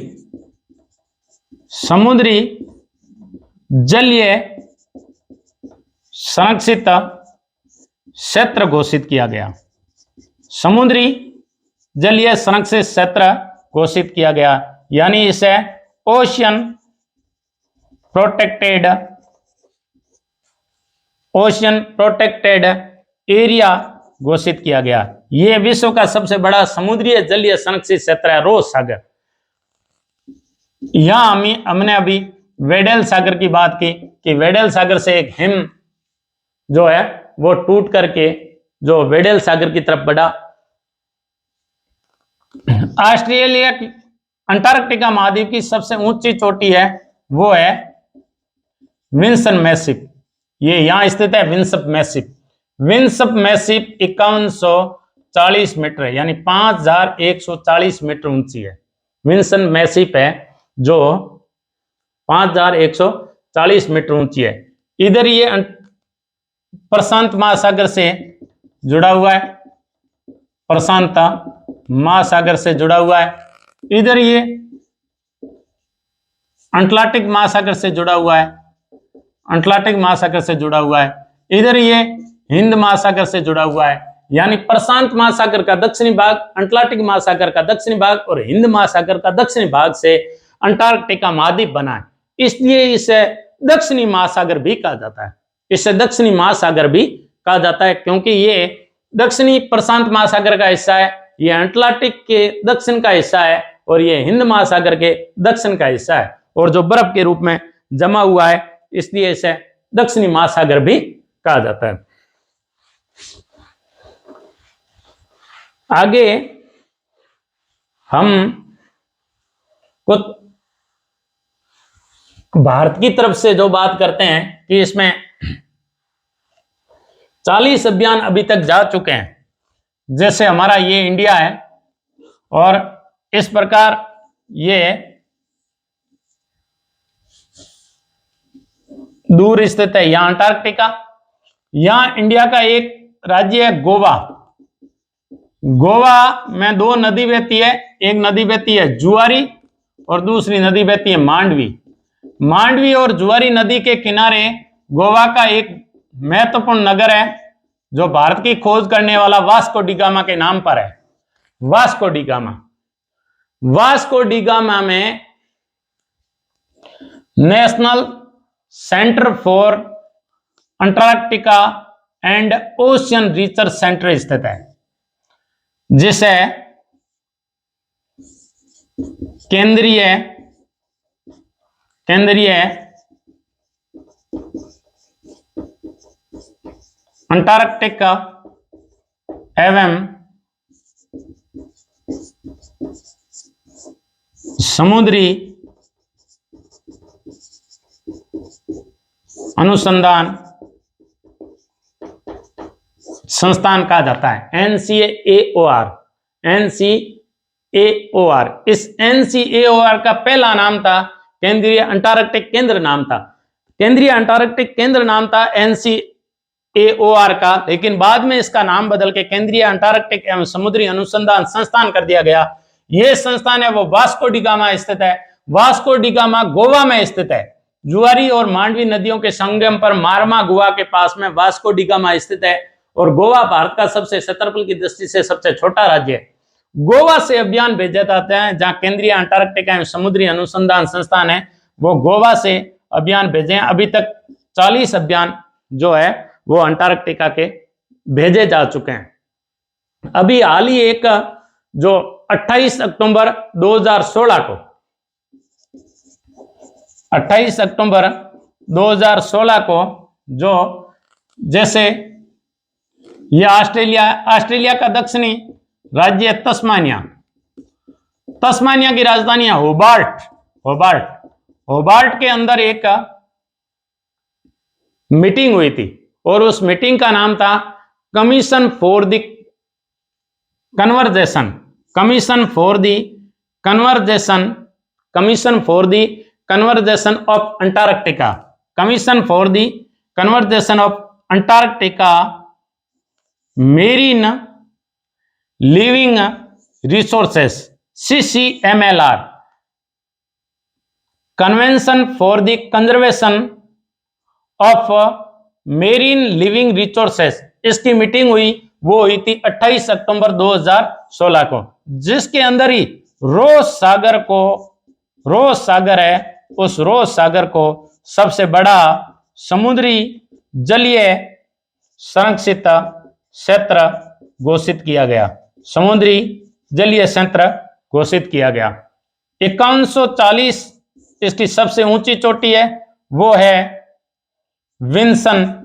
जलीय संरक्षित क्षेत्र घोषित किया गया। समुद्री जलीय संरक्षित क्षेत्र घोषित किया गया यानी इसे ओशियन प्रोटेक्टेड एरिया घोषित किया गया। यह विश्व का सबसे बड़ा समुद्री जलीय संरक्षित क्षेत्र है रोज सागर। यहां हमने अभी वेडेल सागर की बात की कि वेडेल सागर से एक हिम जो है वो टूट करके जो वेडेल सागर की तरफ बढ़ा। ऑस्ट्रेलिया की अंटार्कटिका महाद्वीप की सबसे ऊंची चोटी है वो है विंसन मैसिव। ये यहां स्थित है विंसन मैसिव 5140 मीटर है यानी 5140 मीटर ऊंची है। विंसन मैसिव है जो 5140 मीटर ऊंची है। इधर ये प्रशांत महासागर से जुड़ा हुआ है, प्रशांत महासागर से जुड़ा हुआ है। इधर ये अटलांटिक महासागर से जुड़ा हुआ है, अटलांटिक महासागर से जुड़ा हुआ है। इधर ये हिंद महासागर से जुड़ा हुआ है यानी प्रशांत महासागर का दक्षिणी भाग, अटलांटिक महासागर का दक्षिणी भाग और हिंद महासागर का दक्षिणी भाग से अंटार्कटिका महाद्वीप बना है। इसलिए इसे दक्षिणी महासागर भी कहा जाता है। इसे दक्षिणी महासागर भी कहा जाता है क्योंकि ये दक्षिणी प्रशांत महासागर का हिस्सा है, ये अटलांटिक के दक्षिण का हिस्सा है और ये हिंद महासागर के दक्षिण का हिस्सा है और जो बर्फ के रूप में जमा हुआ है इसलिए इसे दक्षिणी महासागर भी कहा जाता है। आगे हम कुछ भारत की तरफ से जो बात करते हैं कि इसमें 40 अभियान अभी तक जा चुके हैं। जैसे हमारा ये इंडिया है और इस प्रकार ये दूर स्थित है यहां अंटार्कटिका। यहां इंडिया का एक राज्य है गोवा। गोवा में 2 नदी बहती है, एक नदी बहती है जुआरी और दूसरी नदी बहती है मांडवी। मांडवी और जुआरी नदी के किनारे गोवा का एक महत्वपूर्ण नगर है जो भारत की खोज करने वाला वास्को डी गामा के नाम पर है। वास्को डी गामा में national centre for Antarctica and ocean research centre स्थित है जिसे केंद्रीय अंटार्कटिका एवं समुद्री अनुसंधान संस्थान कहा जाता है, NCAOR। NCAOR, इस NCAOR का पहला नाम था केंद्रीय अंटार्कटिक केंद्र नाम था, केंद्रीय अंटार्कटिक केंद्र नाम था NCAOR का, लेकिन बाद में इसका नाम बदल के केंद्रीय अंटार्कटिक एवं समुद्री अनुसंधान संस्थान कर दिया गया। यह संस्थान है वो वास्को डी गामा स्थित है। वास्को डी गामा गोवा में स्थित है। जुआरी और मांडवी नदियों के संगम पर मारमा गोवा के पास में वास्को डी गामा स्थित है। और गोवा भारत का सबसे क्षेत्रफल की दृष्टि से सबसे छोटा राज्य है। गोवा से अभियान भेजे जाते हैं, जहां केंद्रीय अंटार्कटिक एवं समुद्री अनुसंधान संस्थान है वो गोवा से अभियान भेजे हैं। अभी तक 40 अभियान जो है वो अंटार्कटिका के भेजे जा चुके हैं। अभी हाल ही एक जो 28 अक्टूबर 2016 को 28 अक्टूबर 2016 को जो जैसे ये ऑस्ट्रेलिया का दक्षिणी राज्य तस्मानिया की राजधानी है होबार्ट के अंदर एक मीटिंग हुई थी और उस मीटिंग का नाम था commission for the conversation of Antarctica, commission for the conversation of Antarctica marine living resources, CCMLR, convention for the conservation of marine living resources. इसकी मीटिंग वो हुई थी 28 अक्टूबर 2016 को, जिसके अंदर ही रोस सागर है, उस रोस सागर को सबसे बड़ा समुद्री जलीय संरक्षित क्षेत्र घोषित किया गया। समुद्री जलीय क्षेत्र घोषित किया गया। 5140 इसकी सबसे ऊंची चोटी है, वो है विंसन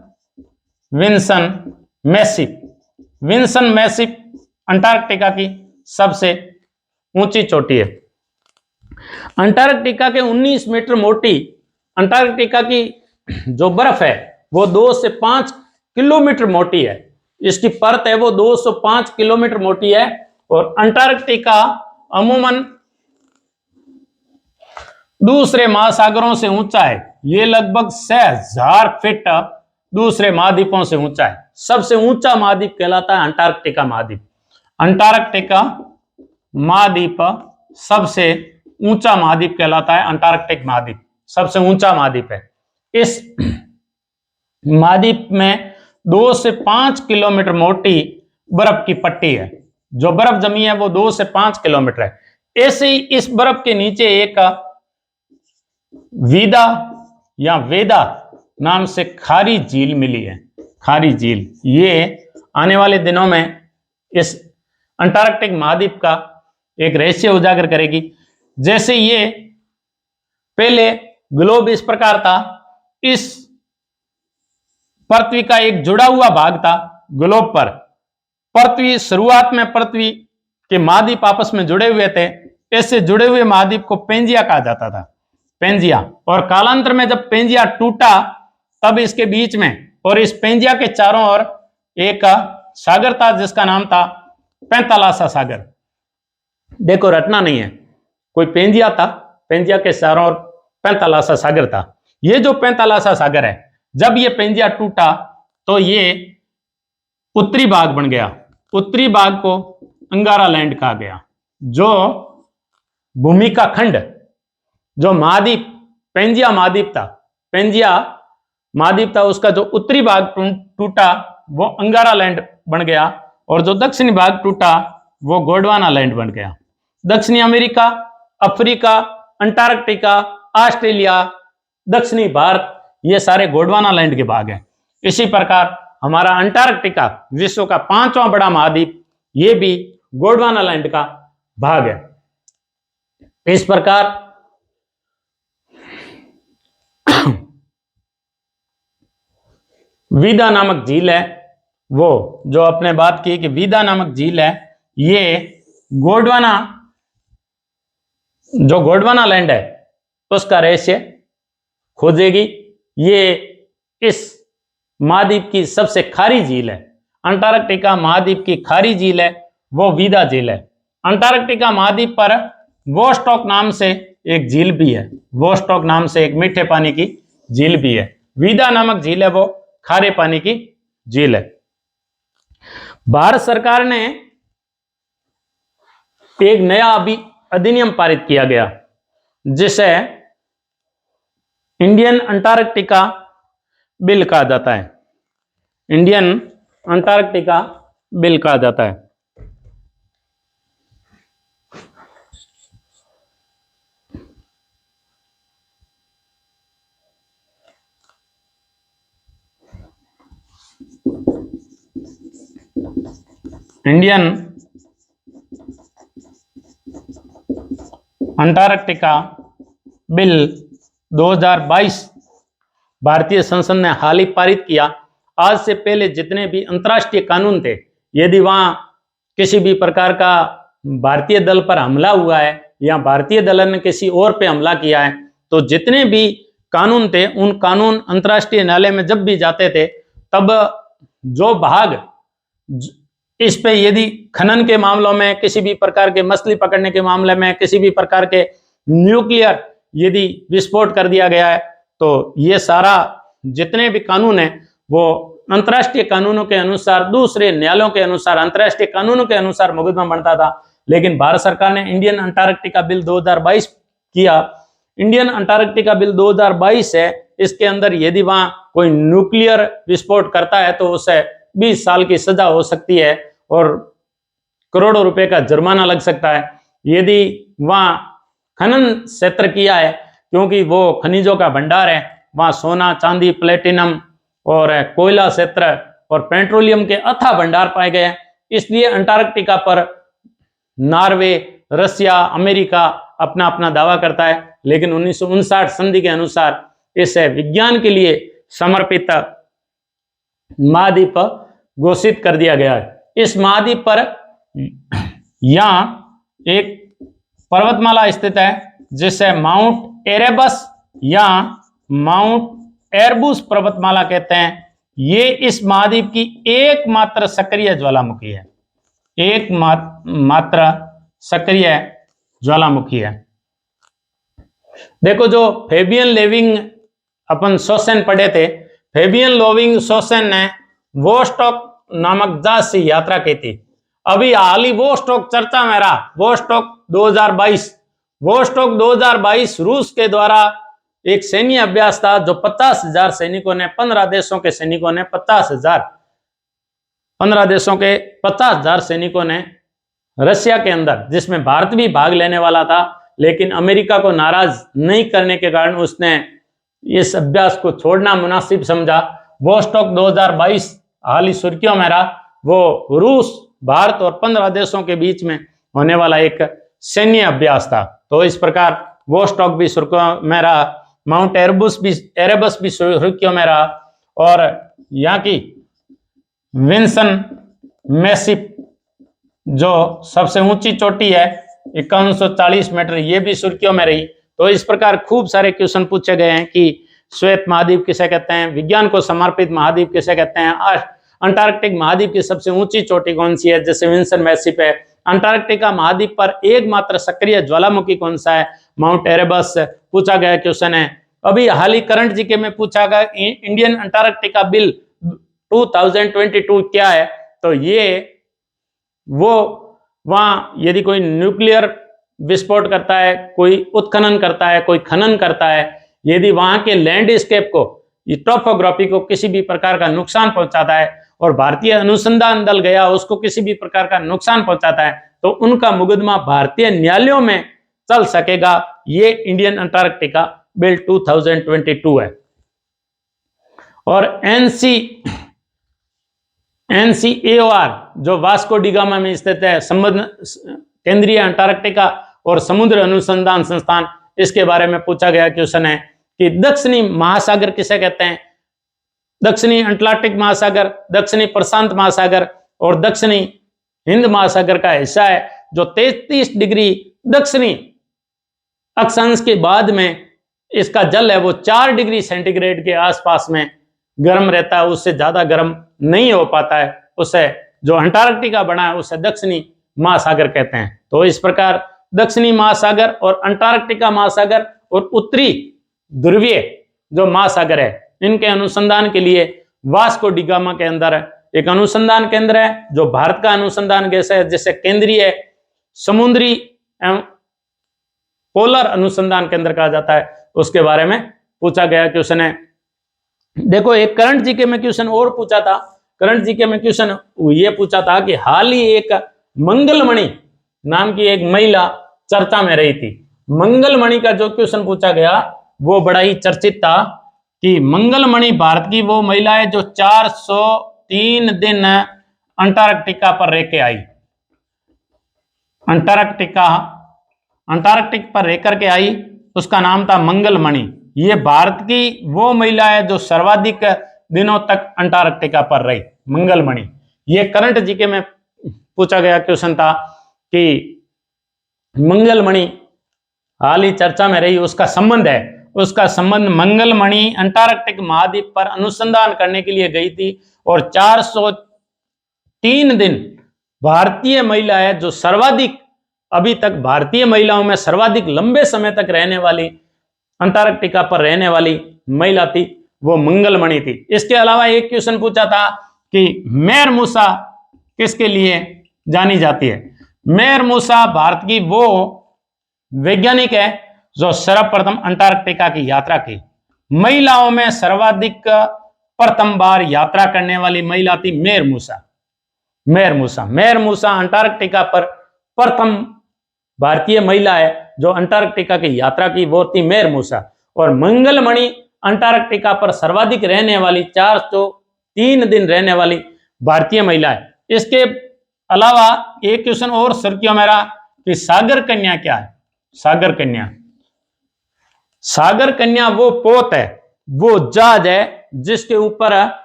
मैसिव अंटार्कटिका की सबसे ऊंची चोटी है। अंटार्कटिका के 19 मीटर मोटी अंटार्कटिका की जो बर्फ है वो 2 से 5 किलोमीटर मोटी है। इसकी परत है वो 205 किलोमीटर मोटी है। और अंटार्कटिका अमूमन दूसरे महासागरों से ऊंचा है। ये लगभग 6000 फीट दूसरे महाद्वीपों से ऊंचा है। सबसे ऊंचा महाद्वीप कहलाता है अंटार्कटिका महाद्वीप। अंटार्कटिका महाद्वीप सबसे ऊंचा महाद्वीप कहलाता है। अंटार्कटिक महाद्वीप सबसे ऊंचा महाद्वीप है। इस महाद्वीप में 2 से 5 किलोमीटर मोटी बर्फ की पट्टी है। जो बर्फ जमी है वो 2 से 5 किलोमीटर है। ऐसे ही इस बर्फ के नीचे एक वेदा नाम से खारी झील मिली है। खारी झील ये आने वाले दिनों में इस अंटार्कटिक महाद्वीप का एक रहस्य उजागर करेगी। जैसे ये पहले ग्लोब इस प्रकार था, इस पृथ्वी का एक जुड़ा हुआ भाग था ग्लोब पर। पृथ्वी शुरुआत में पृथ्वी के महाद्वीप आपस में जुड़े हुए थे। ऐसे जुड़े हुए महाद्वीप को पेंजिया कहा जाता था, पेंजिया। और कालांतर में जब पेंजिया टूटा तब इसके बीच में और इस पेंजिया के चारों ओर एक सागर था जिसका नाम था पैंतालासा सागर। देखो रटना नहीं है, कोई पेंजिया था, पेंजिया के चारों ओर पैंतालासा सागर था। ये जो पैंतालासा सागर है, जब ये पेंजिया टूटा तो ये उत्तरी भाग बन गया। उत्तरी भाग को अंगारा लैंड कहा गया। जो भूमि का खंड, जो महाद्वीप पेंजिया महाद्वीप था, उसका जो उत्तरी भाग टूटा वो अंगारा लैंड बन गया। और जो दक्षिणी भाग टूटा वो गोंडवाना लैंड बन गया। दक्षिणी अमेरिका, अफ्रीका, अंटार्कटिका, ऑस्ट्रेलिया, दक्षिणी भारत, ये सारे गोंडवाना लैंड के भाग हैं। इसी प्रकार हमारा अंटार्कटिका विश्व का 5वां बड़ा महाद्वीप, ये भी गोंडवाना लैंड का भाग है। इस प्रकार वीदा नामक झील है, वो जो आपने बात की कि वीदा नामक झील है, ये गोंडवाना जो गोंडवाना लैंड है उसका रहस्य खोजेगी। ये इस महाद्वीप की सबसे खारी झील है। अंटार्कटिका महाद्वीप की खारी झील है वो वीदा झील है। अंटार्कटिका महाद्वीप पर वोस्टॉक नाम से एक झील भी है। वोस्टॉक नाम से एक मीठे पानी की झील भी है। वीदा नामक झील है वो खारे पानी की झील है। भारत सरकार ने एक नया अधिनियम पारित किया गया जिसे इंडियन अंटार्कटिका बिल कहा जाता है। इंडियन अंटार्कटिका बिल कहा जाता है। इंडियन अंटार्कटिका बिल 2022 भारतीय संसद ने हाल ही पारित किया। आज से पहले जितने भी अंतर्राष्ट्रीय कानून थे, यदि वहां किसी भी प्रकार का भारतीय दल पर हमला हुआ है या भारतीय दल ने किसी और पे हमला किया है, तो जितने भी कानून थे उन कानून अंतर्राष्ट्रीय न्यायालय में जब भी जाते थे तब जो भाग इस पे यदि खनन के मामलों में, किसी भी प्रकार के मछली पकड़ने के मामले में, किसी भी प्रकार के न्यूक्लियर यदि विस्फोट कर दिया गया है, तो ये सारा जितने भी कानून है वो अंतर्राष्ट्रीय कानूनों के अनुसार, दूसरे न्यायालयों के अनुसार, अंतर्राष्ट्रीय कानूनों के अनुसार मुकदमा बनता था। लेकिन भारत सरकार ने इंडियन अंटार्कटिका बिल 2022 किया। इंडियन अंटार्कटिका बिल 2022 है, इसके अंदर यदि वहां कोई न्यूक्लियर विस्फोट करता है तो उसे 20 साल की सजा हो सकती है और करोड़ों रुपए का जुर्माना लग सकता है। यदि वहां खनन क्षेत्र किया है, क्योंकि वो खनिजों का भंडार है, वहां सोना, चांदी, प्लेटिनम और कोयला क्षेत्र और पेट्रोलियम के अथाह भंडार पाए गए हैं, इसलिए अंटार्कटिका पर नॉर्वे, रसिया, अमेरिका अपना अपना दावा करता है। लेकिन 1959 संधि के अनुसार इसे विज्ञान के लिए समर्पित महाद्वीप घोषित कर दिया गया है। इस महाद्वीप पर यहां एक पर्वतमाला स्थित है जिसे माउंट एरेबस या माउंट एरबुस पर्वतमाला कहते हैं। ये इस महाद्वीप की एकमात्र सक्रिय ज्वालामुखी है। एकमात्र सक्रिय ज्वालामुखी है। देखो, जो फेबियन लेविंग अपन शोसेन पढ़े थे, फेबियन लोविंग शोसेन ने वोस्टॉक नामक जहाज से यात्रा की थी। अभी हाल ही वोस्टॉक चर्चा में रहा। वोस्टॉक 2022 रूस के द्वारा एक सैन्य अभ्यास था जो 50,000 सैनिकों ने, 15 देशों के सैनिकों ने 50,000 सैनिकों ने रशिया के अंदर, जिसमें भारत भी भाग लेने वाला था, लेकिन अमेरिका को नाराज नहीं करने के कारण उसने इस अभ्यास को छोड़ना मुनासिब समझा। वोस्टॉक 2022 हाल ही सुर्खियों में रहा। वो रूस, भारत और 15 देशों के बीच में होने वाला एक सैन्य अभ्यास था। तो इस प्रकार वोस्टॉक भी सुर्खियों में रहा, माउंट एरबस भी सुर्खियों में रहा, और यहाँ की विंसन मैसिप जो सबसे ऊंची चोटी है 5140 मीटर, ये भी सुर्खियों में रही। तो इस प्रकार खूब सारे क्वेश्चन पूछे गए हैं कि श्वेत महाद्वीप किसे कहते हैं, विज्ञान को समर्पित महाद्वीप किसे कहते हैं, अंटार्कटिक महाद्वीप की सबसे ऊंची चोटी कौन सी है, जैसे विंसन मैसिप है। अंटार्कटिका महाद्वीप पर एकमात्र सक्रिय ज्वालामुखी कौन सा है, माउंट एरेबस पूछा गया क्वेश्चन है। अभी हाल ही करंट जीके में पूछा गया इंडियन अंटार्कटिका बिल 2022 क्या है, तो ये वो वहां यदि कोई न्यूक्लियर विस्फोट करता है, कोई उत्खनन करता है, कोई खनन करता है, यदि वहां के लैंडस्केप को, टॉपोग्राफी को किसी भी प्रकार का नुकसान पहुंचाता है और भारतीय अनुसंधान दल गया उसको किसी भी प्रकार का नुकसान पहुंचाता है, तो उनका मुकदमा भारतीय न्यायालयों में चल सकेगा। ये इंडियन अंटार्कटिका बिल 2022 है। और NCAOR जो वास्को डिगामा में स्थित है, केंद्रीय अंटार्कटिका और समुद्र अनुसंधान संस्थान, इसके बारे में पूछा गया क्वेश्चन है कि दक्षिणी महासागर किसे कहते हैं। दक्षिणी अटलांटिक महासागर, दक्षिणी प्रशांत महासागर और दक्षिणी हिंद महासागर का हिस्सा है जो 33 डिग्री दक्षिणी अक्षांश के बाद में इसका जल है वो 4 डिग्री सेंटीग्रेड के आसपास में गर्म रहता है, उससे ज्यादा गर्म नहीं हो पाता है। उसे जो अंटार्कटिका बना है उसे दक्षिणी महासागर कहते हैं। तो इस प्रकार दक्षिणी महासागर और अंटार्कटिका महासागर और उत्तरी ध्रुवीय जो महासागर है, इनके अनुसंधान के लिए वास्को डी गामा के अंदर एक अनुसंधान केंद्र है, जो भारत का अनुसंधान केंद्र है, जिसे केंद्रीय समुद्री एवं पोलर अनुसंधान केंद्र कहा जाता है। उसके बारे में पूछा गया क्वेश्चन है। देखो एक करंट जीके में क्वेश्चन और पूछा था। करंट जीके में क्वेश्चन ये पूछा था कि हाल ही एक मंगलमणि नाम की एक महिला चर्चा में रही थी। मंगलमणि का जो क्वेश्चन पूछा गया वो बड़ा ही चर्चित था कि मंगलमणि भारत की वो महिला है जो 403 दिन अंटार्कटिका पर रह के आई। अंटार्कटिक पर रह करके आई, उसका नाम था मंगलमणि। ये भारत की वो महिला है जो सर्वाधिक दिनों तक अंटार्कटिका पर रही, मंगलमणि। ये करंट जीके में पूछा गया क्वेश्चन था कि मंगलमणि हाल ही चर्चा में रही, उसका संबंध है। उसका संबंध मंगलमणि अंटार्कटिक महाद्वीप पर अनुसंधान करने के लिए गई थी और 403 दिन भारतीय महिला है जो सर्वाधिक, अभी तक भारतीय महिलाओं में सर्वाधिक लंबे समय तक रहने वाली, अंटार्कटिका पर रहने वाली महिला थी, वो मंगलमणि थी। इसके अलावा एक क्वेश्चन पूछा था कि मेहर मूसा किसके लिए जानी जाती है। मेहर मूसा भारत की वो वैज्ञानिक है जो सर्वप्रथम अंटार्कटिका की यात्रा की। महिलाओं में सर्वाधिक प्रथम बार यात्रा करने वाली महिला थी मेहर मूसा। मेहर मूसा अंटार्कटिका पर प्रथम भारतीय महिला है जो अंटार्कटिका की यात्रा की, वो थी मेहर मूसा। और मंगलमणि अंटार्कटिका पर सर्वाधिक रहने वाली, 403 दिन रहने वाली भारतीय महिला है। इसके अलावा एक क्वेश्चन और सुर्खियों मेरा कि सागर कन्या क्या है। सागर कन्या वो पोत है, वो जहाज है जिसके ऊपर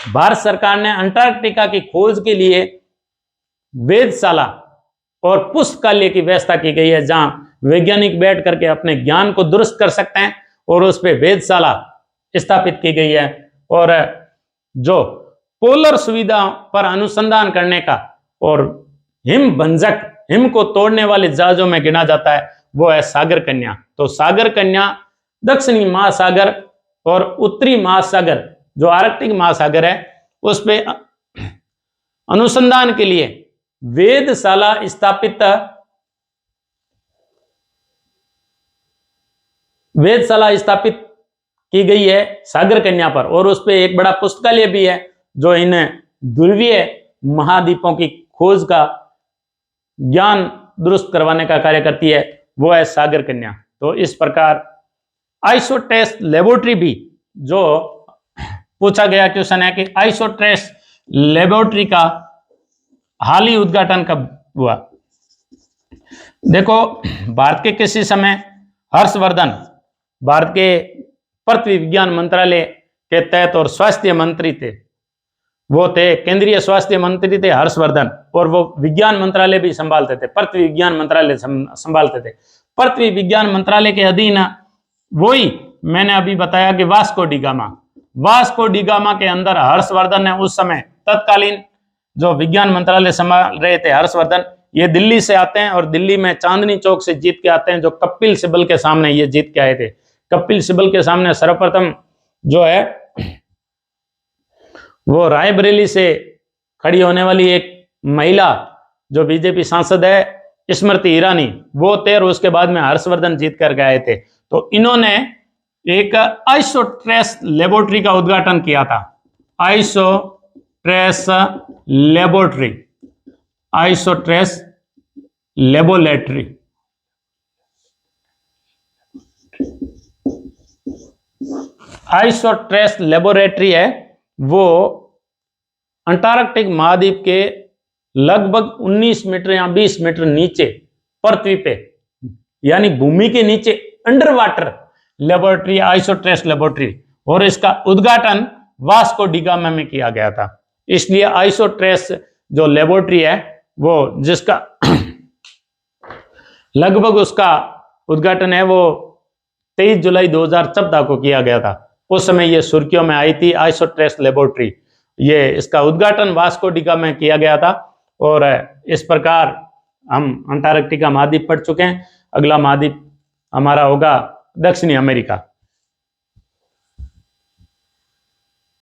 भारत सरकार ने अंटार्कटिका की खोज के लिए वेधशाला और पुस्तकालय की व्यवस्था की गई है, जहां वैज्ञानिक बैठ करके अपने ज्ञान को दुरुस्त कर सकते हैं, और उस पर वेधशाला स्थापित की गई है। और जो पोलर सुविधा पर अनुसंधान करने का और हिम को तोड़ने वाले जहाजों में गिना जाता है, वो है सागर कन्या। तो सागर कन्या दक्षिणी महासागर और उत्तरी महासागर जो आर्कटिक महासागर है उस पे अनुसंधान के लिए वेधशाला स्थापित की गई है सागर कन्या पर, और उस पे एक बड़ा पुस्तकालय भी है जो इन ध्रुवीय महाद्वीपों की खोज का ज्ञान दुरुस्त करवाने का कार्य करती है, वो है सागर कन्या। तो इस प्रकार आइसोट्रेस लेबोरेटरी भी जो पूछा गया क्वेश्चन है कि आइसोट्रेस लेबोरेटरी का हाल ही उद्घाटन कब हुआ। देखो भारत के किसी समय हर्षवर्धन भारत के पृथ्वी विज्ञान मंत्रालय के तहत और स्वास्थ्य मंत्री थे, वो थे केंद्रीय स्वास्थ्य मंत्री थे हर्षवर्धन, और वो विज्ञान मंत्रालय भी संभालते थे, पृथ्वी विज्ञान मंत्रालय संभालते थे। पृथ्वी विज्ञान मंत्रालय के अधीन वही मैंने अभी बताया कि वास्को डी गामा के अंदर हर्षवर्धन ने उस समय तत्कालीन जो विज्ञान मंत्रालय संभाल रहे थे हर्षवर्धन, ये दिल्ली से आते हैं और दिल्ली में चांदनी चौक से जीत के आते हैं, जो कपिल सिब्बल के सामने ये जीत के आए थे। कपिल सिब्बल के सामने सर्वप्रथम जो है वो रायबरेली से खड़ी होने वाली एक महिला जो बीजेपी सांसद है स्मृति ईरानी, वो थे, और उसके बाद में हर्षवर्धन जीत कर गए थे। तो इन्होंने एक आइसोट्रेस लेबोरेटरी का उद्घाटन किया था। आइसोट्रेस लेबोरेटरी है, वो अंटार्कटिक महाद्वीप के लगभग 19 मीटर या 20 मीटर नीचे पृथ्वी पे यानी भूमि के नीचे अंडर वाटर लेबोरेटरी, आइसोट्रेस लेबोरेटरी, और इसका उद्घाटन वास्को डी गामा में किया गया था। इसलिए आइसोट्रेस जो लेबोरेटरी है वो जिसका लगभग उसका उद्घाटन है वो 23 जुलाई 2014 को किया गया था। उस समय ये सुर्खियों में आई थी, आइसोट्रेस लेबोरेटरी। ये इसका उद्घाटन वास्को डिगा में किया गया था। और इस प्रकार हम अंटार्कटिका महाद्वीप पढ़ चुके हैं। अगला महाद्वीप हमारा होगा दक्षिणी अमेरिका।